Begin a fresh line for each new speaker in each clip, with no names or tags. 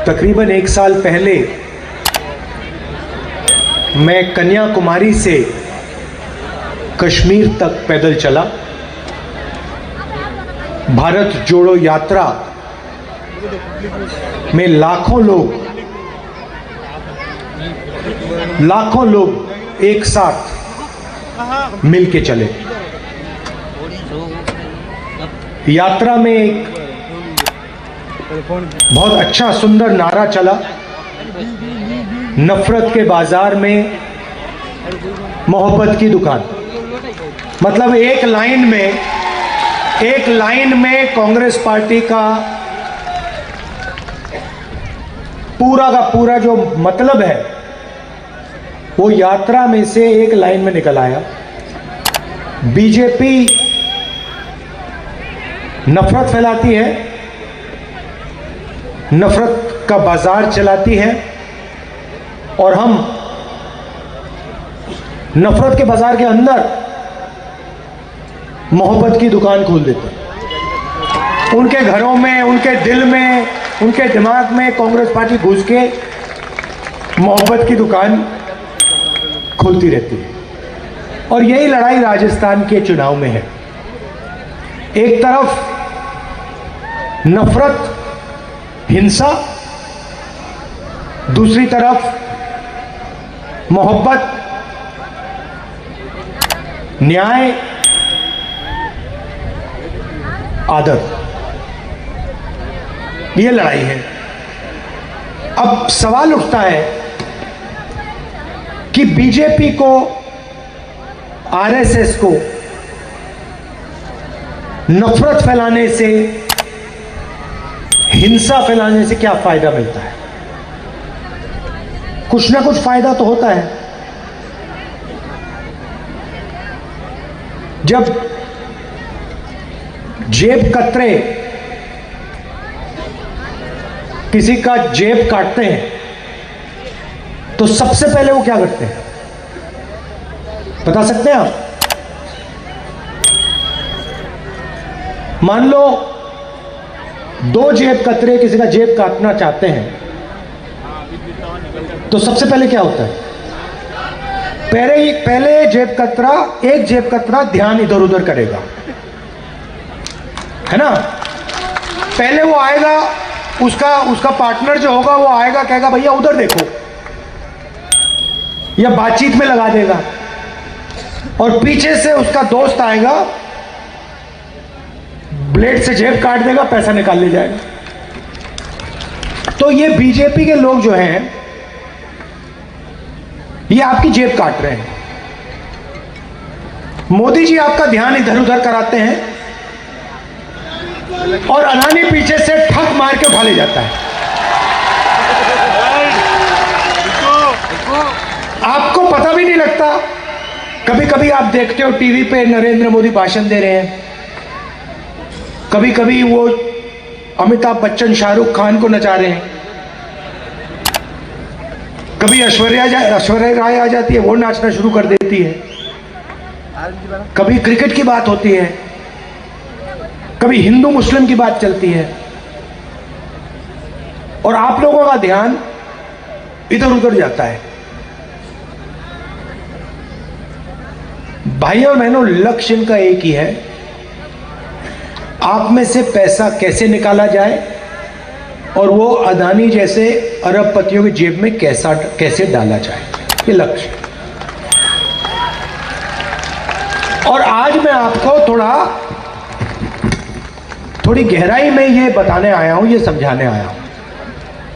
तकरीबन 1 साल पहले मैं कन्याकुमारी से कश्मीर तक पैदल चला। भारत जोड़ो यात्रा में लाखों लोग एक साथ मिलके चले। यात्रा में एक बहुत अच्छा सुंदर नारा चला, नफरत के बाजार में मोहब्बत की दुकान। मतलब एक लाइन में कांग्रेस पार्टी का पूरा जो मतलब है वो यात्रा में से एक लाइन में निकल आया। बीजेपी नफरत फैलाती है, नफरत का बाजार चलाती है और हम नफरत के बाजार के अंदर मोहब्बत की दुकान खोल देते हैं। उनके घरों में, उनके दिल में, उनके दिमाग में कांग्रेस पार्टी घुस के मोहब्बत की दुकान खोलती रहती है। और यही लड़ाई राजस्थान के चुनाव में है। एक तरफ नफरत, हिंसा, दूसरी तरफ मोहब्बत, न्याय, आदर। ये लड़ाई है। अब सवाल उठता है कि बीजेपी को, आरएसएस को नफरत फैलाने से, हिंसा फैलाने से क्या फायदा मिलता है? कुछ ना कुछ फायदा तो होता है। जब जेब कतरे किसी का जेब काटते हैं तो सबसे पहले वो क्या करते हैं, बता सकते हैं आप? मान लो 2 जेब कतरे किसी का जेब काटना चाहते हैं तो सबसे पहले क्या होता है? पहले एक जेब कतरा ध्यान इधर उधर करेगा, है ना? पहले वो आएगा, उसका पार्टनर जो होगा वो आएगा, कहेगा भैया उधर देखो, या बातचीत में लगा देगा। और पीछे से उसका दोस्त आएगा, ब्लेड से जेब काट देगा, पैसा निकाल ले जाएगा। तो ये बीजेपी के लोग जो हैं ये आपकी जेब काट रहे हैं। मोदी जी आपका ध्यान इधर उधर कराते हैं और अडानी पीछे से ठक मार के उठा ले जाता है। आपको पता भी नहीं लगता। कभी कभी आप देखते हो टीवी पे नरेंद्र मोदी भाषण दे रहे हैं, कभी कभी वो अमिताभ बच्चन शाहरुख खान को नचा रहे हैं, कभी ऐश्वर्या राय आ जाती है, वो नाचना शुरू कर देती है, कभी क्रिकेट की बात होती है, कभी हिंदू मुस्लिम की बात चलती है और आप लोगों का ध्यान इधर उधर जाता है। भाइयों और बहनों, लक्ष्य इनका एक ही है, आप में से पैसा कैसे निकाला जाए और वो अदानी जैसे अरबपतियों की जेब में कैसे डाला जाए, ये लक्ष्य। और आज मैं आपको थोड़ी गहराई में ये बताने आया हूं, ये समझाने आया हूं,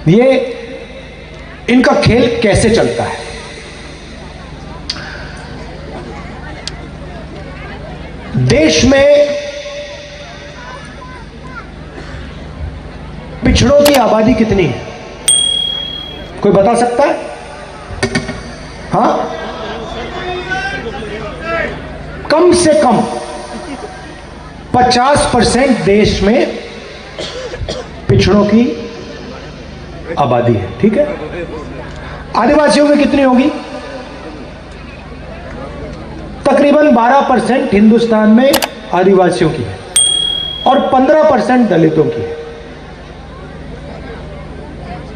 ये इनका खेल कैसे चलता है। देश में पिछड़ों की आबादी कितनी है, कोई बता सकता है? हाँ, कम से कम 50% देश में पिछड़ों की आबादी है, ठीक है? आदिवासियों की कितनी होगी? तकरीबन 12% हिंदुस्तान में आदिवासियों की है और 15% दलितों की है।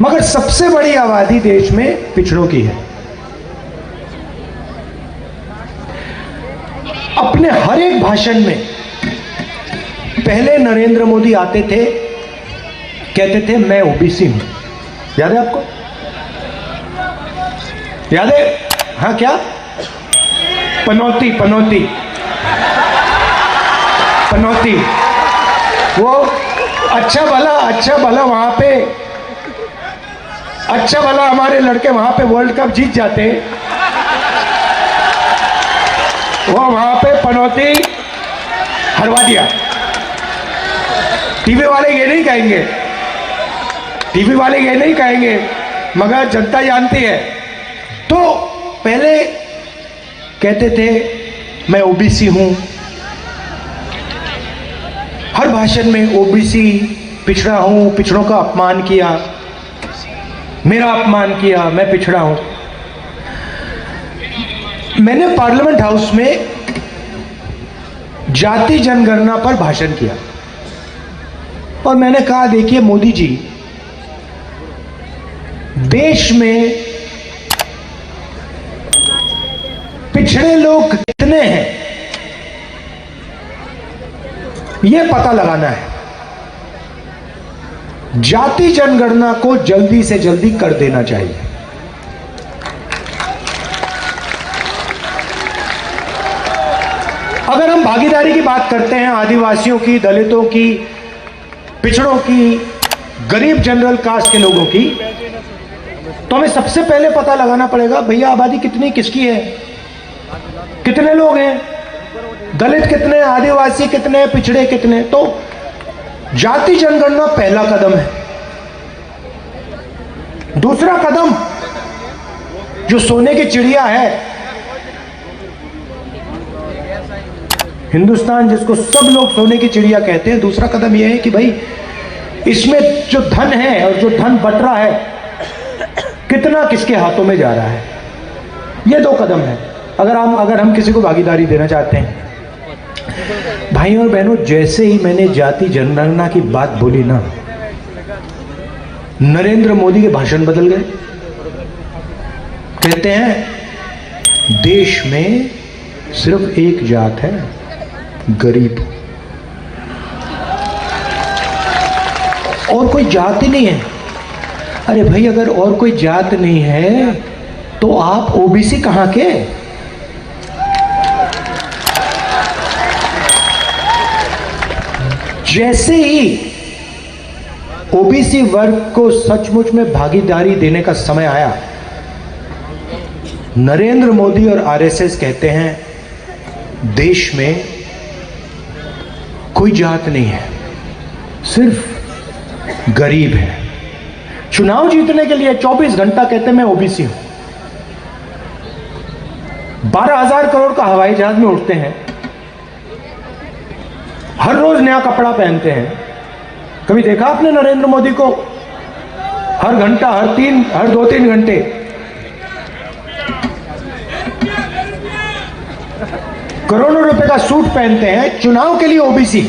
मगर सबसे बड़ी आबादी देश में पिछड़ों की है। अपने हर एक भाषण में पहले नरेंद्र मोदी आते थे, कहते थे मैं ओबीसी हूं। याद है आपको? याद है? हाँ, क्या पनौती पनौती पनौती, वो अच्छा भला वहां पे, अच्छा भला हमारे लड़के वहां पे वर्ल्ड कप जीत जाते, वो वहां पे पनौती हरवा दिया। टीवी वाले ये नहीं कहेंगे, टीवी वाले ये नहीं कहेंगे, मगर जनता जानती है। तो पहले कहते थे मैं ओबीसी हूं, हर भाषण में ओबीसी, पिछड़ा हूं, पिछड़ों का अपमान किया, मेरा अपमान किया, मैं पिछड़ा हूं। मैंने पार्लियामेंट हाउस में जाति जनगणना पर भाषण किया और मैंने कहा देखिए मोदी जी, देश में पिछड़े लोग कितने हैं यह पता लगाना है। जाति जनगणना को जल्दी से जल्दी कर देना चाहिए। अगर हम भागीदारी की बात करते हैं, आदिवासियों की, दलितों की, पिछड़ों की, गरीब जनरल कास्ट के लोगों की, तो हमें सबसे पहले पता लगाना पड़ेगा भैया आबादी कितनी किसकी है, कितने लोग हैं, दलित कितने, आदिवासी कितने, पिछड़े कितने। तो जाति जनगणना पहला कदम है। दूसरा कदम जो सोने की चिड़िया है, हिंदुस्तान जिसको सब लोग सोने की चिड़िया कहते हैं, दूसरा कदम यह है कि भाई इसमें जो धन है और जो धन बट रहा है कितना किसके हाथों में जा रहा है। ये दो कदम है अगर हम किसी को भागीदारी देना चाहते हैं। भाई और बहनों, जैसे ही मैंने जाति जनगणना की बात बोली ना, नरेंद्र मोदी के भाषण बदल गए। कहते हैं देश में सिर्फ एक जात है, गरीब, और कोई जात ही नहीं है। अरे भाई, अगर और कोई जात नहीं है तो आप ओबीसी कहां के? जैसे ही ओबीसी वर्ग को सचमुच में भागीदारी देने का समय आया, नरेंद्र मोदी और आरएसएस कहते हैं देश में कोई जात नहीं है, सिर्फ गरीब है। चुनाव जीतने के लिए 24 घंटा कहते मैं ओबीसी हूं। 12,000 करोड़ का हवाई जहाज में उड़ते हैं, हर रोज नया कपड़ा पहनते हैं। कभी देखा आपने नरेंद्र मोदी को? हर घंटा, हर 2-3 घंटे करोड़ों रुपए का सूट पहनते हैं, चुनाव के लिए ओबीसी।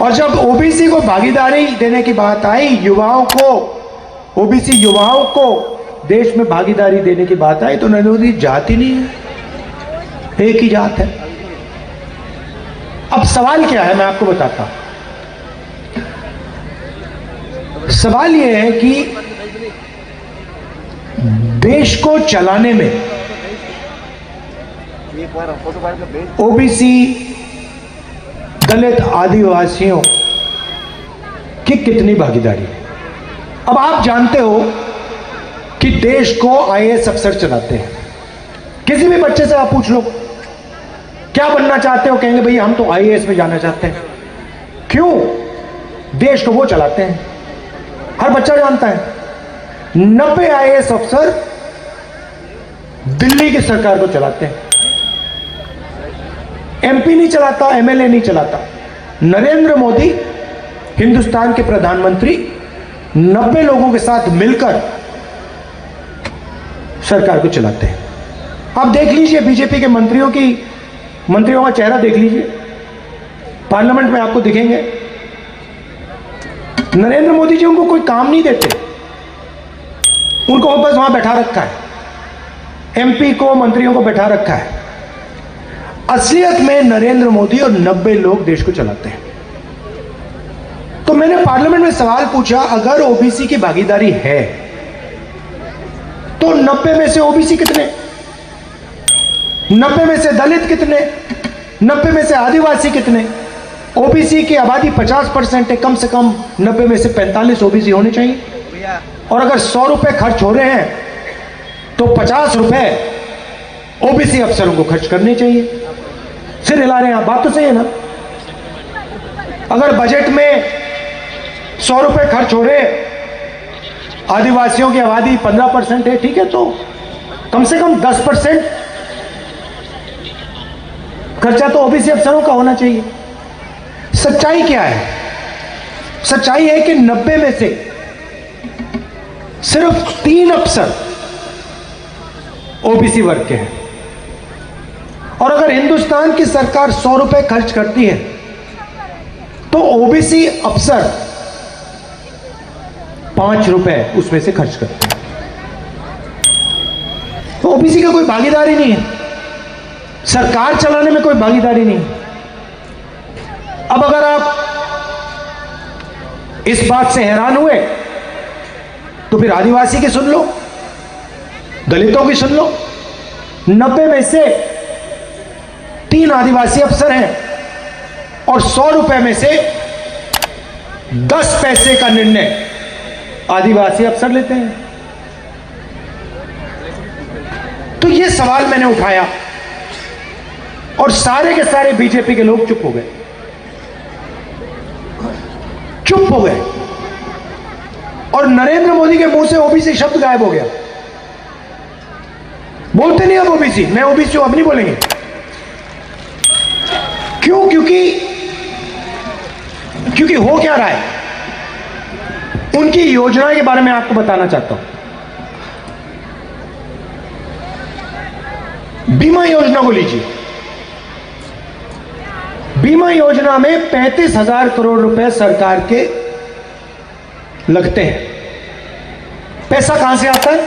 और जब ओबीसी को भागीदारी देने की बात आई, युवाओं को, ओबीसी युवाओं को देश में भागीदारी देने की बात आई, तो नरेंद्र मोदी जात ही नहीं है, एक ही जात है। अब सवाल क्या है, मैं आपको बताता हूं। सवाल यह है कि देश को चलाने में ओबीसी, दलित, आदिवासियों की कितनी भागीदारी है। अब आप जानते हो कि देश को आईएएस अफसर चलाते हैं। किसी भी बच्चे से आप पूछ लो क्या बनना चाहते हो, कहेंगे भैया हम तो आईएएस में जाना चाहते हैं। क्यों? देश को वो चलाते हैं, हर बच्चा जानता है। 90 आईएएस अफसर दिल्ली की सरकार को चलाते हैं। एमपी नहीं चलाता, एमएलए नहीं चलाता। नरेंद्र मोदी हिंदुस्तान के प्रधानमंत्री 90 लोगों के साथ मिलकर सरकार को चलाते हैं। आप देख लीजिए बीजेपी के मंत्रियों का चेहरा देख लीजिए, पार्लियामेंट में आपको दिखेंगे। नरेंद्र मोदी जी उनको कोई काम नहीं देते, उनको वापस वहां बैठा रखा है, एमपी को, मंत्रियों को बैठा रखा है। असलियत में नरेंद्र मोदी और 90 लोग देश को चलाते हैं। तो मैंने पार्लियामेंट में सवाल पूछा, अगर ओबीसी की भागीदारी है तो 90 में से ओबीसी कितने, 90 में से दलित कितने, 90 में से आदिवासी कितने? ओबीसी की आबादी 50% है, कम से कम 90 में से 45 ओबीसी होने चाहिए। और अगर 100 रुपए खर्च हो रहे हैं तो 50 रुपए ओबीसी अफसरों को खर्च करने चाहिए। सिर हिला रहे हैं आप, बात तो सही है ना? अगर बजट में 100 रुपए खर्च हो रहे, आदिवासियों की आबादी 15% है, ठीक है, तो कम से कम 10% खर्चा तो ओबीसी अफसरों का होना चाहिए। सच्चाई क्या है? सच्चाई है कि 90 में से सिर्फ 3 अफसर ओबीसी वर्ग के हैं। और अगर हिंदुस्तान की सरकार 100 रुपए खर्च करती है तो ओबीसी अफसर 5 रुपए उसमें से खर्च करते हैं। तो ओबीसी का कोई भागीदारी नहीं है, सरकार चलाने में कोई भागीदारी नहीं है। अब अगर आप इस बात से हैरान हुए तो फिर आदिवासी की सुन लो, दलितों की सुन लो। 90 में से 3 आदिवासी अफसर हैं और 100 रुपए में से 10 पैसे का निर्णय आदिवासी अफसर लेते हैं। तो यह सवाल मैंने उठाया और सारे के सारे बीजेपी के लोग चुप हो गए, चुप हो गए। और नरेंद्र मोदी के मुंह से ओबीसी शब्द गायब हो गया। बोलते नहीं अब ओबीसी, मैं ओबीसी हूं, अब नहीं बोलेंगे। क्यों? क्योंकि हो क्या रहा है, उनकी योजना के बारे में आपको बताना चाहता हूं। बीमा योजना को लीजिए। बीमा योजना में 35,000 करोड़ रुपए सरकार के लगते हैं। पैसा कहां से आता है?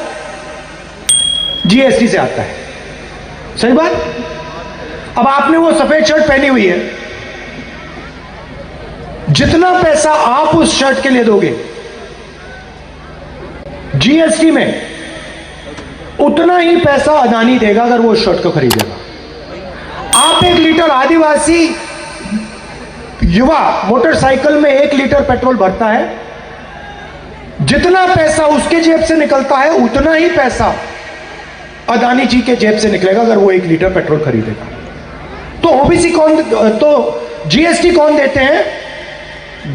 जीएसटी से आता है। सही बात? अब आपने वो सफेद शर्ट पहनी हुई है, जितना पैसा आप उस शर्ट के लिए दोगे जीएसटी में, उतना ही पैसा अदानी देगा अगर वो उस शर्ट को खरीदेगा। आप 1 लीटर आदिवासी युवा मोटरसाइकिल में 1 लीटर पेट्रोल भरता है, जितना पैसा उसके जेब से निकलता है उतना ही पैसा अदानी जी के जेब से निकलेगा अगर वो 1 लीटर पेट्रोल खरीदेगा। तो ओबीसी कौन, तो जीएसटी कौन देते हैं?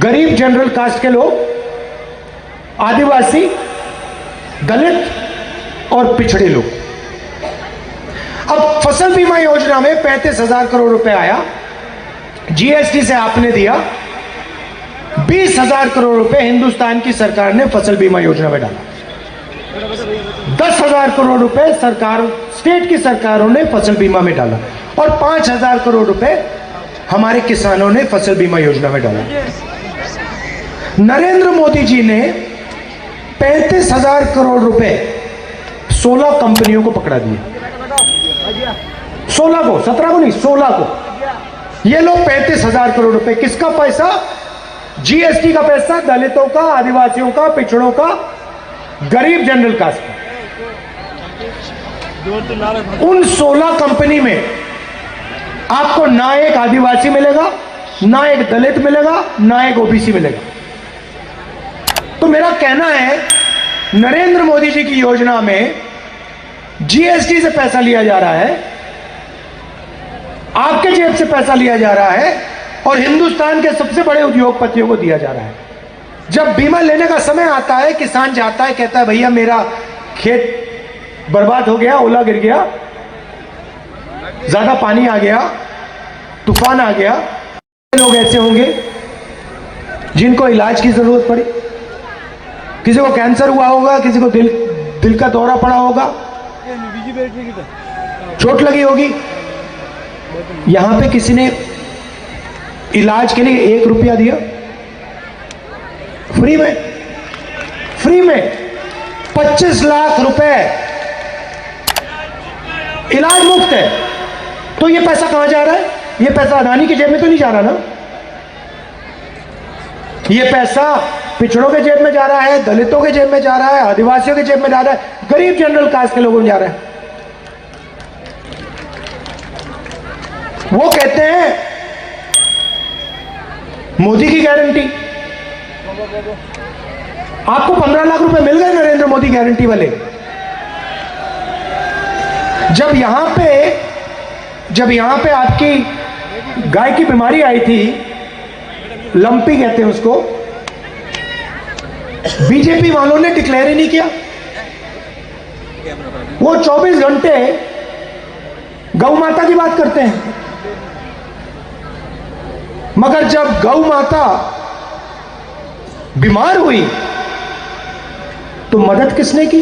गरीब जनरल कास्ट के लोग, आदिवासी, दलित और पिछड़े लोग। अब फसल बीमा योजना में 35,000 करोड़ रुपए आया, जीएसटी से आपने दिया 20,000 करोड़ रुपए हिंदुस्तान की सरकार ने फसल बीमा योजना में डाला। 10,000 करोड़ रुपए सरकार, स्टेट की सरकारों ने फसल बीमा में डाला और 5,000 करोड़ रुपए हमारे किसानों ने फसल बीमा योजना में डाला। नरेंद्र मोदी जी ने 35,000 करोड़ रुपए 16 कंपनियों को पकड़ा दिए। 16 को, 17 को नहीं, 16 को। ये लो 35,000 करोड़ रुपए, किसका पैसा? जीएसटी का पैसा, दलितों का, आदिवासियों का, पिछड़ों का, गरीब जनरल कास्ट का। उन 16 कंपनी में आपको ना एक आदिवासी मिलेगा, ना एक दलित मिलेगा, ना एक ओबीसी मिलेगा। तो मेरा कहना है, नरेंद्र मोदी जी की योजना में जीएसटी से पैसा लिया जा रहा है, आपके जेब से पैसा लिया जा रहा है और हिंदुस्तान के सबसे बड़े उद्योगपतियों को दिया जा रहा है। जब बीमा लेने का समय आता है, किसान जाता है, कहता है भैया मेरा खेत बर्बाद हो गया, ओला गिर गया, ज्यादा पानी आ गया, तूफान आ गया। लोग ऐसे होंगे जिनको इलाज की जरूरत पड़ी, किसी को कैंसर हुआ होगा, किसी को दिल का दौरा पड़ा होगा, चोट लगी होगी। यहां पे किसी ने इलाज के लिए 1 रुपया दिया? फ्री में, फ्री में 25 लाख रुपए इलाज मुफ्त है। तो ये पैसा कहां जा रहा है? ये पैसा अदानी की जेब में तो नहीं जा रहा ना। ये पैसा पिछड़ों के जेब में जा रहा है, दलितों के जेब में जा रहा है, आदिवासियों के जेब में जा रहा है, गरीब जनरल कास्ट के लोगों में जा रहा है। वो कहते हैं मोदी की गारंटी। आपको 15 लाख रुपए मिल गए नरेंद्र मोदी गारंटी वाले। जब यहां पे आपकी गाय की बीमारी आई थी, लंपी कहते हैं उसको, बीजेपी वालों ने डिक्लेयर ही नहीं किया। वो 24 घंटे गौ माता की बात करते हैं, मगर जब गौ माता बीमार हुई तो मदद किसने की?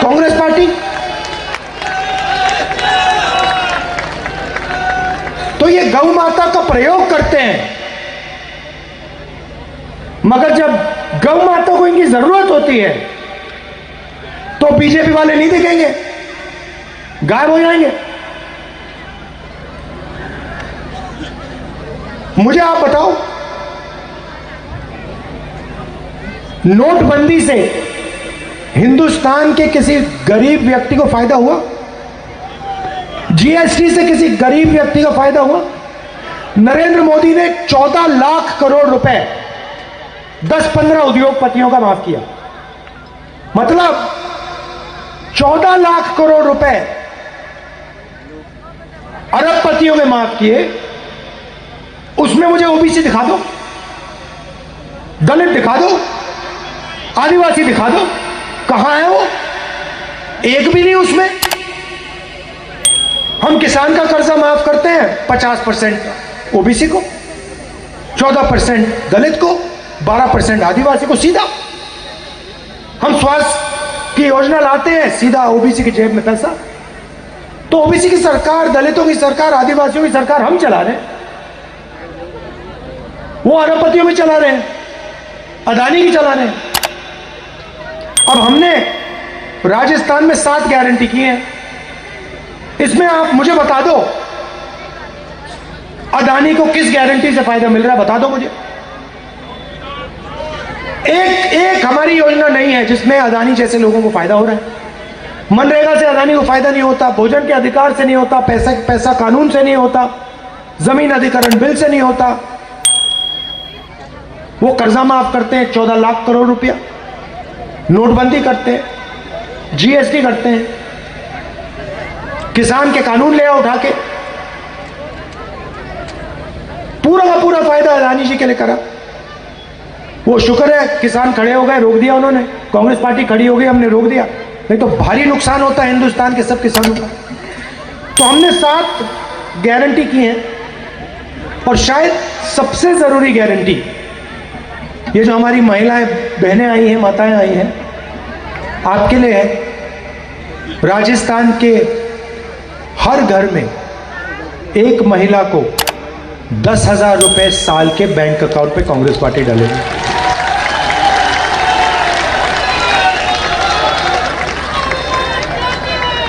कांग्रेस पार्टी। तो ये गौ माता का प्रयोग करते हैं, मगर जब गौ माता को इनकी जरूरत होती है तो बीजेपी वाले नहीं दिखेंगे, गायब हो जाएंगे। मुझे आप बताओ, नोटबंदी से हिंदुस्तान के किसी गरीब व्यक्ति को फायदा हुआ? जीएसटी से किसी गरीब व्यक्ति का फायदा हुआ? नरेंद्र मोदी ने 14 लाख करोड़ रुपए 10-15 उद्योगपतियों का माफ किया। मतलब 14 लाख करोड़ रुपए अरबपतियों में माफ किए। उसमें मुझे ओबीसी दिखा दो, दलित दिखा दो, आदिवासी दिखा दो, कहां है वो? एक भी नहीं उसमें। हम किसान का कर्जा माफ करते हैं 50% ओबीसी को, 14% दलित को, 12% आदिवासी को सीधा। हम स्वास्थ्य की योजना लाते हैं, सीधा ओबीसी की जेब में पैसा। तो ओबीसी की सरकार, दलितों की सरकार, आदिवासियों की सरकार हम चला रहे हैं। वो अरबपतियों में चला रहे हैं, अदानी की चला रहे हैं। अब हमने राजस्थान में 7 गारंटी की हैं। इसमें आप मुझे बता दो, अदानी को किस गारंटी से फायदा मिल रहा है? बता दो मुझे। एक हमारी योजना नहीं है जिसमें अदानी जैसे लोगों को फायदा हो रहा है। मनरेगा से अदानी को फायदा नहीं होता, भोजन के अधिकार से नहीं होता, पैसा कानून से नहीं होता, जमीन अधिग्रहण बिल से नहीं होता। वो कर्जा माफ करते हैं 14 लाख करोड़ रुपया, नोटबंदी करते हैं, जीएसटी करते हैं, किसान के कानून ले आओ उठा के। पूरा का पूरा फायदा अदानी जी के लिए करा। वो शुक्र है किसान खड़े हो गए, रोक दिया उन्होंने। कांग्रेस पार्टी खड़ी हो गई, हमने रोक दिया, नहीं तो भारी नुकसान होता है हिंदुस्तान के सब किसानों का। तो हमने 7 गारंटी की हैं, और शायद सबसे जरूरी गारंटी ये जो हमारी महिलाएं बहनें आई हैं, माताएं आई हैं, आपके लिए है। राजस्थान के हर घर में एक महिला को 10,000 रुपए साल के बैंक अकाउंट पे कांग्रेस पार्टी डालेगी।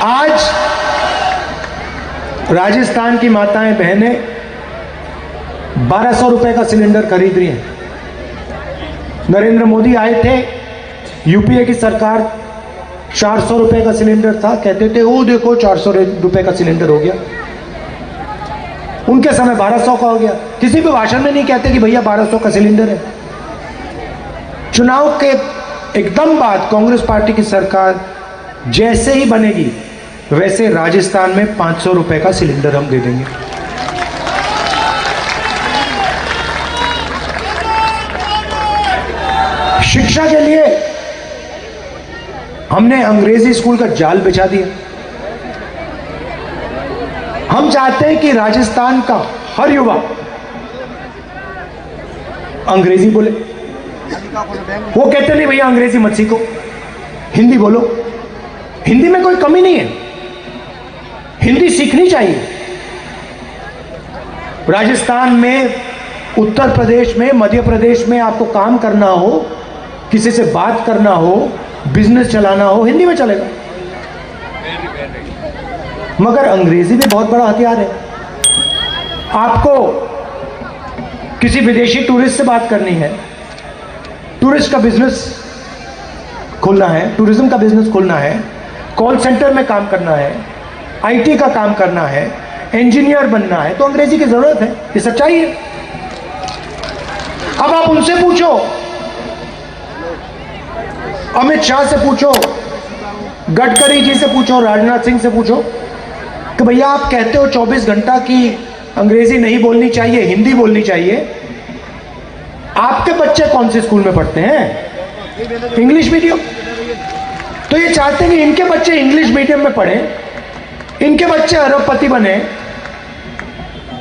आज राजस्थान की माताएं बहनें 1200 रुपए का सिलेंडर खरीद रही हैं। नरेंद्र मोदी आए थे, यूपीए की सरकार 400 रुपए का सिलेंडर था, कहते थे वो देखो 400 रुपए का सिलेंडर हो गया। उनके समय 1200 का हो गया। किसी भी भाषण में नहीं कहते कि भैया 1200 का सिलेंडर है। चुनाव के एकदम बाद कांग्रेस पार्टी की सरकार जैसे ही बनेगी, वैसे राजस्थान में 500 रुपए का सिलेंडर हम दे देंगे। शिक्षा के लिए हमने अंग्रेजी स्कूल का जाल बिछा दिया। हम चाहते हैं कि राजस्थान का हर युवा अंग्रेजी बोले। वो कहते नहीं भैया अंग्रेजी मत सीखो, हिंदी बोलो। हिंदी में कोई कमी नहीं है, हिंदी सीखनी चाहिए। राजस्थान में, उत्तर प्रदेश में, मध्य प्रदेश में आपको काम करना हो किसी से बात करना हो, बिजनेस चलाना हो, हिंदी में चलेगा। मगर अंग्रेजी भी बहुत बड़ा हथियार है। आपको किसी विदेशी टूरिस्ट से बात करनी है, टूरिस्ट का बिजनेस खोलना है, टूरिज्म का बिजनेस खोलना है, कॉल सेंटर में काम करना है, आईटी का काम करना है, इंजीनियर बनना है, तो अंग्रेजी की जरूरत है। ये सच्चाई है। अब आप उनसे पूछो, अमित शाह से पूछो, गडकरी जी से पूछो, राजनाथ सिंह से पूछो कि भैया आप कहते हो 24 घंटा की अंग्रेजी नहीं बोलनी चाहिए, हिंदी बोलनी चाहिए। आपके बच्चे कौन से स्कूल में पढ़ते हैं? English medium. तो ये चाहते हैं कि इनके बच्चे इंग्लिश मीडियम में पढ़ें, इनके बच्चे अरबपति बने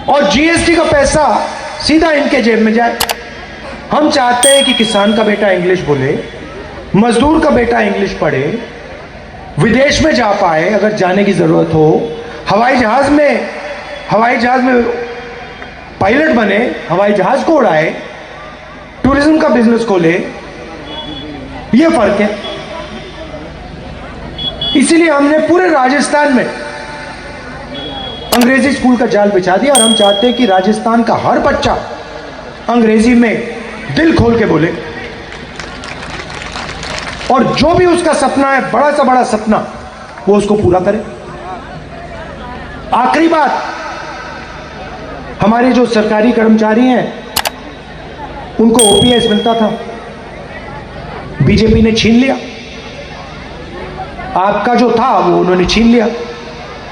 और जीएसटी का पैसा सीधा इनके जेब में जाए। हम चाहते हैं कि किसान का बेटा इंग्लिश बोले, मजदूर का बेटा इंग्लिश पढ़े, विदेश में जा पाए अगर जाने की जरूरत हो, हवाई जहाज में पायलट बने, हवाई जहाज को उड़ाए, टूरिज्म का बिजनेस खोले। ये फर्क है। इसीलिए हमने पूरे राजस्थान में अंग्रेजी स्कूल का जाल बिछा दिया और हम चाहते हैं कि राजस्थान का हर बच्चा अंग्रेजी में दिल खोल के बोले और जो भी उसका सपना है, बड़ा सा बड़ा सपना, वो उसको पूरा करे। आखिरी बात, हमारे जो सरकारी कर्मचारी हैं उनको ओपीएस मिलता था, बीजेपी ने छीन लिया। आपका जो था वो उन्होंने छीन लिया।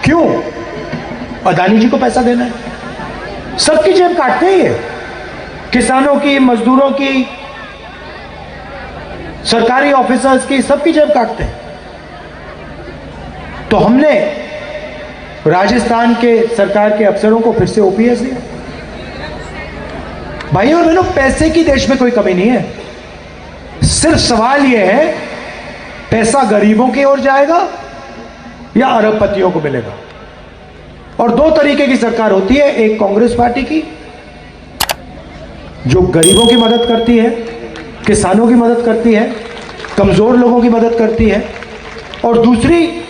क्यों? अदानी जी को पैसा देना है। सबकी जेब काटते हैं ये, किसानों की, मजदूरों की, सरकारी ऑफिसर्स की, सबकी जेब काटते हैं। तो हमने राजस्थान के सरकार के अफसरों को फिर से ओपीएस दिया। भाइयों और बहनों, पैसे की देश में कोई कमी नहीं है। सिर्फ सवाल यह है पैसा गरीबों की ओर जाएगा या अरबपतियों को मिलेगा। और दो तरीके की सरकार होती है, एक कांग्रेस पार्टी की जो गरीबों की मदद करती है, किसानों की मदद करती है, कमजोर लोगों की मदद करती है, और दूसरी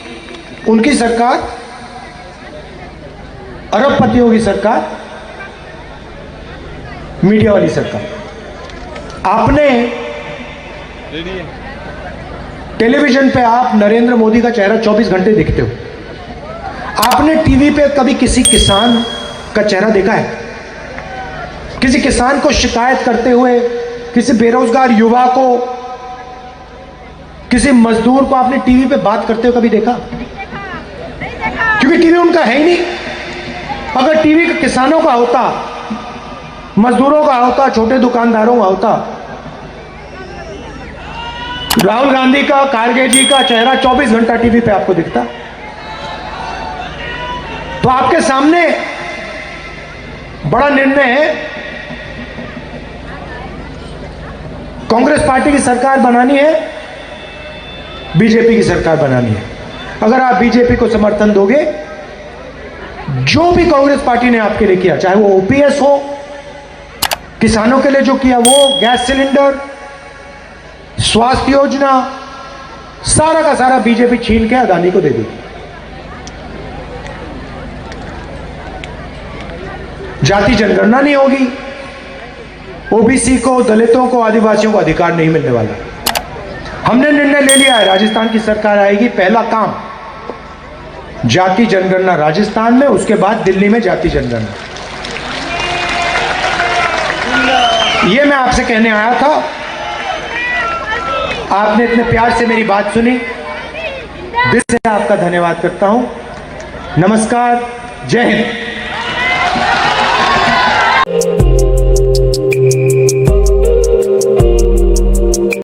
उनकी सरकार, अरबपतियों की सरकार, मीडिया वाली सरकार। आपने टेलीविजन पे आप नरेंद्र मोदी का चेहरा 24 घंटे देखते हो। आपने टीवी पे कभी किसी किसान का चेहरा देखा है? किसी किसान को शिकायत करते हुए, किसी बेरोजगार युवा को, किसी मजदूर को आपने टीवी पे बात करते हुए कभी देखा? क्योंकि टीवी उनका है ही नहीं। अगर टीवी किसानों का होता, मजदूरों का होता, छोटे दुकानदारों का होता, राहुल गांधी का, कारगे जी का चेहरा 24 घंटा टीवी पे आपको दिखता। तो आपके सामने बड़ा निर्णय है, कांग्रेस पार्टी की सरकार बनानी है, बीजेपी की सरकार बनानी है। अगर आप बीजेपी को समर्थन दोगे, जो भी कांग्रेस पार्टी ने आपके लिए किया, चाहे वो ओपीएस हो, किसानों के लिए जो किया वो, गैस सिलेंडर, स्वास्थ्य योजना, सारा का सारा बीजेपी छीन के अदानी को दे दी। जाति जनगणना नहीं होगी, ओबीसी को, दलितों को, आदिवासियों को अधिकार नहीं मिलने वाला। हमने निर्णय ले लिया है, राजस्थान की सरकार आएगी, पहला काम जाति जनगणना राजस्थान में, उसके बाद दिल्ली में जाति जनगणना। ये मैं आपसे कहने आया था। आपने इतने प्यार से मेरी बात सुनी, दिल से आपका धन्यवाद करता हूं। नमस्कार, जय हिंद।